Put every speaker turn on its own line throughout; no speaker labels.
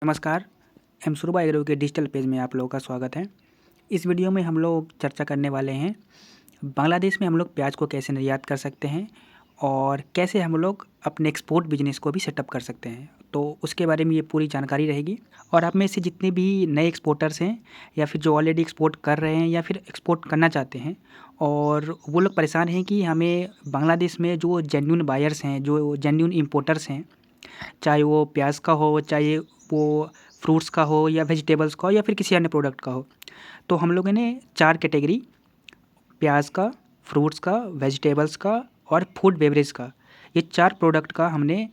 नमस्कार। M Surabha agro के digital page में आप लोगों का स्वागत है। इस वीडियो में हम लोग चर्चा करने वाले हैं बांग्लादेश में हम लोग प्याज को कैसे निर्यात कर सकते हैं और कैसे हम लोग अपने एक्सपोर्ट बिजनेस को भी सेटअप कर सकते हैं। तो उसके बारे में ये पूरी जानकारी रहेगी और आप में से जितने भी नए एक्सपोर्टर्स हैं या फिर जो ऑलरेडी एक्सपोर्ट कर रहे हैं या फिर एक्सपोर्ट करना चाहते हैं और वो लोग परेशान हैं कि हमें बांग्लादेश में जो जेन्युइन बायर्स हैं, जो जेन्युइन इम्पोर्टर्स हैं, चाहे वो प्याज का हो, चाहे वो फ्रूट्स का हो या वेजिटेबल्स का हो या फिर किसी अन्य प्रोडक्ट का हो। तो हम लोगों ने 4 कैटेगरी प्याज का, फ्रूट्स का, वेजिटेबल्स का और फूड बेवरेज का, ये 4 प्रोडक्ट का हमने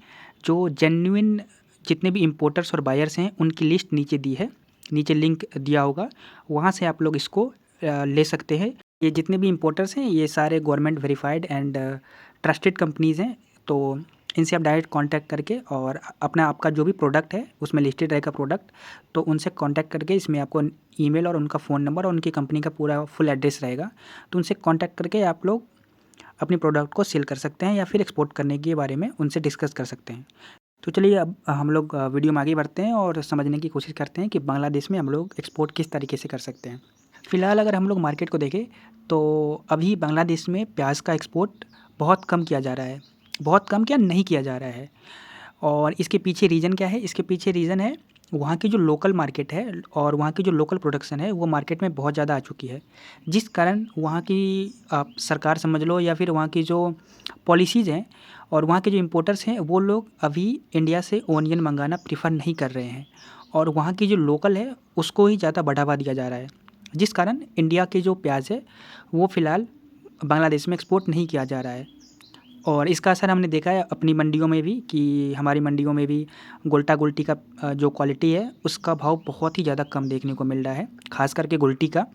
जो जेन्युइन जितने भी इम्पोर्टर्स और बायर्स हैं उनकी लिस्ट नीचे दी है। नीचे लिंक दिया होगा, वहाँ से आप लोग इसको ले सकते हैं। ये जितने भी इम्पोर्टर्स हैं ये सारे government verified and trusted companies हैं। तो इनसे आप डायरेक्ट कांटेक्ट करके और अपना आपका जो भी प्रोडक्ट है उसमें लिस्टेड रहेगा प्रोडक्ट, तो उनसे कांटेक्ट करके इसमें आपको ईमेल और उनका फ़ोन नंबर और उनकी कंपनी का पूरा फुल एड्रेस रहेगा। तो उनसे कांटेक्ट करके आप लोग अपनी प्रोडक्ट को सेल कर सकते हैं या फिर एक्सपोर्ट करने के बारे में उनसे डिस्कस कर सकते हैं। तो चलिए अब हम लोग वीडियो में आगे बढ़ते हैं और समझने की कोशिश करते हैं कि बांग्लादेश में हम लोग एक्सपोर्ट किस तरीके से कर सकते हैं। फ़िलहाल अगर हम लोग मार्केट को देखें तो अभी बांग्लादेश में प्याज का एक्सपोर्ट बहुत कम किया जा रहा है। बहुत कम क्या नहीं किया जा रहा है। और इसके पीछे रीज़न क्या है? इसके पीछे रीज़न है वहाँ की जो लोकल मार्केट है और वहाँ की जो लोकल प्रोडक्शन है वो मार्केट में बहुत ज़्यादा आ चुकी है। जिस कारण वहाँ की आप सरकार समझ लो या फिर वहाँ की जो पॉलिसीज़ हैं और वहाँ के जो इम्पोर्टर्स हैं वो लोग अभी इंडिया से ओनियन मंगाना प्रेफ़र नहीं कर रहे हैं और वहाँ की जो लोकल है उसको ही ज़्यादा बढ़ावा दिया जा रहा है। जिस कारण इंडिया के जो प्याज है वो फ़िलहाल बांग्लादेश में एक्सपोर्ट नहीं किया जा रहा है। और इसका असर हमने देखा है अपनी मंडियों में भी कि हमारी मंडियों में भी गोल्टा-गोल्टी का जो क्वालिटी है उसका भाव बहुत ही ज़्यादा कम देखने को मिल रहा है, ख़ास करके गोल्टी का।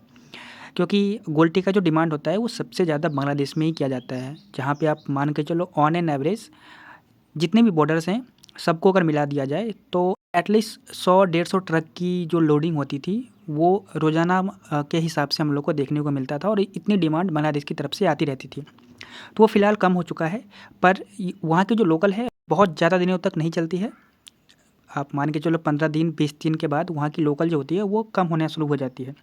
क्योंकि गोल्टी का जो डिमांड होता है वो सबसे ज़्यादा बांग्लादेश में ही किया जाता है, जहाँ पे आप मान के चलो ऑन एन एवरेज जितने भी बॉर्डर्स हैं सबको अगर मिला दिया जाए तो एटलीस्ट 100-150 ट्रक की जो लोडिंग होती थी वो रोज़ाना के हिसाब से हम लोग को देखने को मिलता था और इतनी डिमांड बांग्लादेश की तरफ से आती रहती थी। तो वो फ़िलहाल कम हो चुका है, पर वहाँ की जो लोकल है बहुत ज़्यादा दिनों तक नहीं चलती है। आप मान के चलो 15 दिन 20 दिन के बाद वहाँ की लोकल जो होती है वो कम होना शुरू हो जाती है।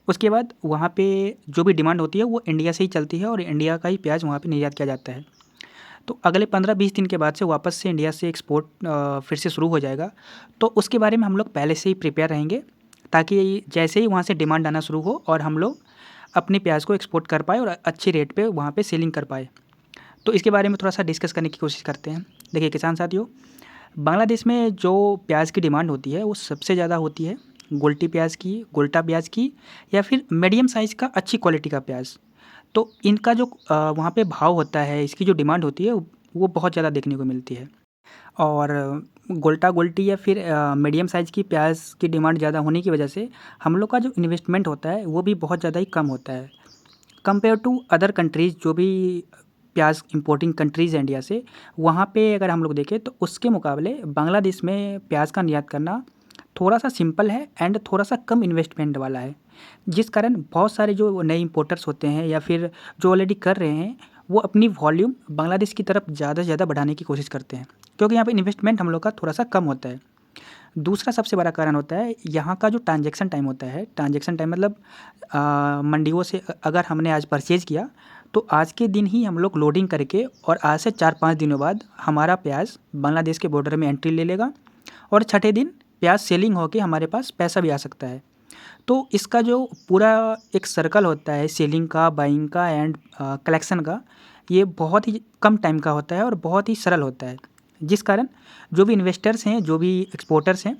उसके बाद वहाँ पे जो भी डिमांड होती है वो इंडिया से ही चलती है और इंडिया का ही प्याज वहाँ पे निर्यात किया जाता है। तो अगले 15-20 दिन के बाद से वापस से इंडिया से एक्सपोर्ट फिर से शुरू हो जाएगा। तो उसके बारे में हम लोग पहले से ही प्रिपेयर रहेंगे ताकि जैसे ही वहाँ से डिमांड आना शुरू हो और हम लोग अपने प्याज को एक्सपोर्ट कर पाएँ और अच्छी रेट पे वहाँ पे सेलिंग कर पाएँ। तो इसके बारे में थोड़ा-सा डिस्कस करने की कोशिश करते हैं। देखिए किसान साथियों, बांग्लादेश में जो प्याज की डिमांड होती है वो सबसे ज़्यादा होती है गोल्टी प्याज की, गोल्टा प्याज की या फिर मीडियम साइज़ का अच्छी क्वालिटी का प्याज। तो इनका जो वहाँ पे भाव होता है, इसकी जो डिमांड होती है वो बहुत ज़्यादा देखने को मिलती है। और गोल्टा गोल्टी या फिर मीडियम साइज़ की प्याज की डिमांड ज़्यादा होने की वजह से हम लोग का जो इन्वेस्टमेंट होता है वो भी बहुत ज़्यादा ही कम होता है कंपेयर टू अदर कंट्रीज़ जो भी प्याज इंपोर्टिंग कंट्रीज़ हैं इंडिया से। वहाँ पे अगर हम लोग देखें तो उसके मुकाबले बांग्लादेश में प्याज का निर्यात करना थोड़ा-सा सिंपल है एंड थोड़ा-सा कम इन्वेस्टमेंट वाला है। जिस कारण बहुत सारे जो नए इम्पोर्टर्स होते हैं या फिर जो ऑलरेडी कर रहे हैं, वो अपनी वॉल्यूम बांग्लादेश की तरफ ज़्यादा से ज़्यादा बढ़ाने की कोशिश करते हैं, क्योंकि यहाँ पे इन्वेस्टमेंट हम लोग का थोड़ा-सा कम होता है। दूसरा सबसे बड़ा कारण होता है यहाँ का जो ट्रांज़ैक्शन टाइम होता है, ट्रांज़ैक्शन टाइम मतलब मंडियों से अगर हमने आज परचेज़ किया, तो आज के दिन ही हम लोग लोडिंग करके और आज से 4-5 दिनों बाद हमारा प्याज़ बांग्लादेश के बॉर्डर में एंट्री ले लेगा और छठे दिन प्याज़ सेलिंग होके हमारे पास पैसा भी आ सकता है। तो इसका जो पूरा एक सर्कल होता है सेलिंग का, बाइंग का एंड कलेक्शन का, ये बहुत ही कम टाइम का होता है और बहुत ही सरल होता है। जिस कारण जो भी इन्वेस्टर्स हैं, जो भी एक्सपोर्टर्स हैं,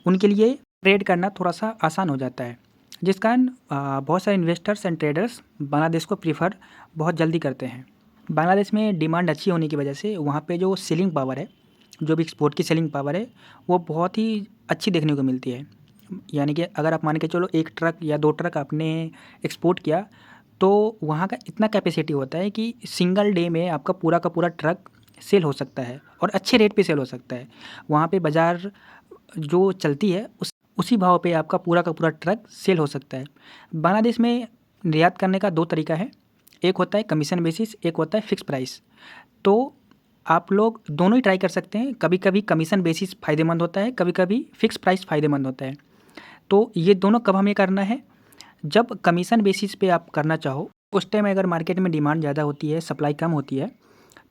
उनके लिए ट्रेड करना थोड़ा-सा आसान हो जाता है। जिस कारण बहुत सारे इन्वेस्टर्स एंड ट्रेडर्स बांग्लादेश को प्रेफ़र बहुत जल्दी करते हैं। बांग्लादेश में डिमांड अच्छी होने की वजह से वहाँ पे जो सेलिंग पावर है, जो भी एक्सपोर्ट की सेलिंग पावर है, वो बहुत ही अच्छी देखने को मिलती है। यानी कि अगर आप मान के चलो 1 ट्रक या 2 ट्रक आपने एक्सपोर्ट किया, तो वहाँ का इतना कैपेसिटी होता है कि सिंगल डे में आपका पूरा का पूरा ट्रक सेल हो सकता है और अच्छे रेट पे सेल हो सकता है। वहाँ पे बाज़ार जो चलती है उसी भाव पे आपका पूरा का पूरा ट्रक सेल हो सकता है। बांग्लादेश में निर्यात करने का 2 तरीका है, एक होता है कमीशन बेसिस, एक होता है फ़िक्स प्राइस। तो आप लोग दोनों ही ट्राई कर सकते हैं। कभी कभी कमीशन बेसिस फ़ायदेमंद होता है, कभी कभी फिक्स प्राइस फ़ायदेमंद होता है। तो ये दोनों कब हमें करना है, जब कमीशन बेसिस पे आप करना चाहो उस टाइम अगर मार्केट में डिमांड ज़्यादा होती है, सप्लाई कम होती है,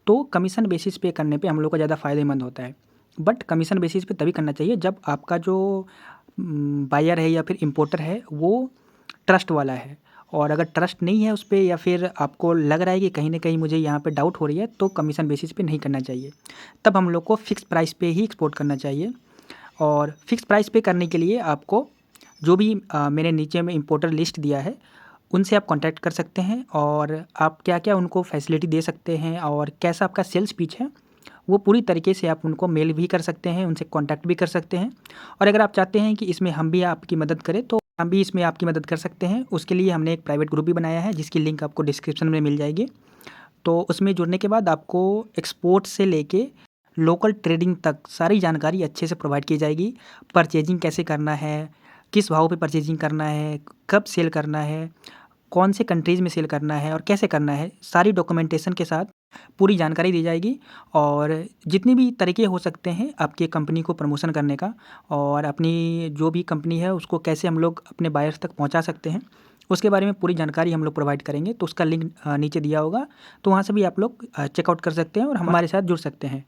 तो कमीशन बेसिस पे करने पे हम लोग को ज़्यादा फ़ायदेमंद होता है। बट कमीशन बेसिस पे तभी करना चाहिए जब आपका जो बायर है या फिर इम्पोर्टर है वो ट्रस्ट वाला है। और अगर ट्रस्ट नहीं है उस पे या फिर आपको लग रहा है कि कहीं न कहीं मुझे यहाँ पे डाउट हो रही है, तो कमीशन बेसिस पे नहीं करना चाहिए। तब हम लोग को फ़िक्स प्राइस पे ही एक्सपोर्ट करना चाहिए। और फ़िक्स प्राइस पे करने के लिए आपको जो भी मैंने नीचे में इम्पोर्टर लिस्ट दिया है, उनसे आप कॉन्टैक्ट कर सकते हैं और आप क्या-क्या उनको फैसिलिटी दे सकते हैं और कैसा आपका सेल्स पिच है, वो पूरी तरीके से आप उनको मेल भी कर सकते हैं, उनसे कॉन्टैक्ट भी कर सकते हैं। और अगर आप चाहते हैं कि इसमें हम भी आपकी मदद करें, तो हम भी इसमें आपकी मदद कर सकते हैं। उसके लिए हमने एक प्राइवेट ग्रुप भी बनाया है, जिसकी लिंक आपको डिस्क्रिप्शन में मिल जाएगी। तो उसमें जुड़ने के बाद आपको एक्सपोर्ट से लेके लोकल ट्रेडिंग तक सारी जानकारी अच्छे से प्रोवाइड की जाएगी। परचेजिंग कैसे करना है, किस भाव पे परचेजिंग करना है, कब सेल करना है, कौन से कंट्रीज़ में सेल करना है और कैसे करना है, सारी डॉक्यूमेंटेशन के साथ पूरी जानकारी दी जाएगी। और जितनी भी तरीके हो सकते हैं आपकी कंपनी को प्रमोशन करने का और अपनी जो भी कंपनी है उसको कैसे हम लोग अपने बायर्स तक पहुंचा सकते हैं, उसके बारे में पूरी जानकारी हम लोग प्रोवाइड करेंगे। तो उसका लिंक नीचे दिया होगा, तो वहाँ से भी आप लोग चेकआउट कर सकते हैं और हमारे साथ जुड़ सकते हैं।